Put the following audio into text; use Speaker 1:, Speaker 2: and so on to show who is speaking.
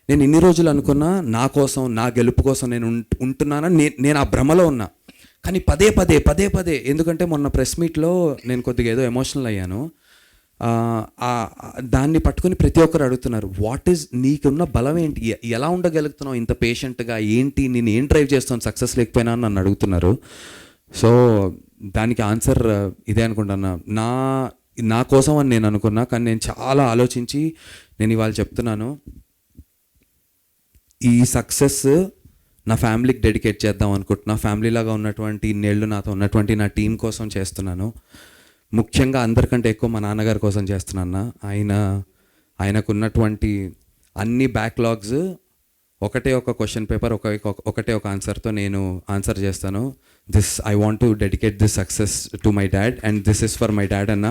Speaker 1: నేను ఇన్ని రోజులు అనుకున్నా నా కోసం, నా గెలుపు కోసం నేను ఉంటున్నానని నేను ఆ భ్రమలో ఉన్నా. కానీ పదే పదే పదే పదే, ఎందుకంటే మొన్న ప్రెస్ మీట్లో నేను కొద్దిగా ఏదో ఎమోషనల్ అయ్యాను. దాన్ని పట్టుకొని ప్రతి ఒక్కరు అడుగుతున్నారు, వాట్ ఈజ్ నీకున్న బలం ఏంటి, ఎలా ఉండగలుగుతున్నావు ఇంత పేషెంట్గా, ఏంటి నేను ఏం డ్రైవ్ చేస్తాను సక్సెస్ లేకపోయినా అని నన్ను అడుగుతున్నారు. సో దానికి ఆన్సర్ ఇదే అనుకుంటున్నా. నా కోసం అని నేను అనుకున్నా, కానీ నేను చాలా ఆలోచించి నేను ఇవాళ చెప్తున్నాను, ఈ సక్సెస్ నా ఫ్యామిలీకి డెడికేట్ చేద్దాం అనుకుంటున్నా. ఫ్యామిలీలాగా ఉన్నటువంటి ఇన్నేళ్ళు నాతో ఉన్నటువంటి నా టీం కోసం చేస్తున్నాను. ముఖ్యంగా అందరికంటే ఎక్కువ మా నాన్నగారి కోసం చేస్తున్నాను. ఆయనకున్నటువంటి అన్ని బ్యాక్లాగ్స్ ఒకటే ఒక క్వశ్చన్ పేపర్, ఒకటే ఒక ఆన్సర్తో నేను ఆన్సర్ చేస్తాను. I want to dedicate this success to my dad and this is for my dad అన్న.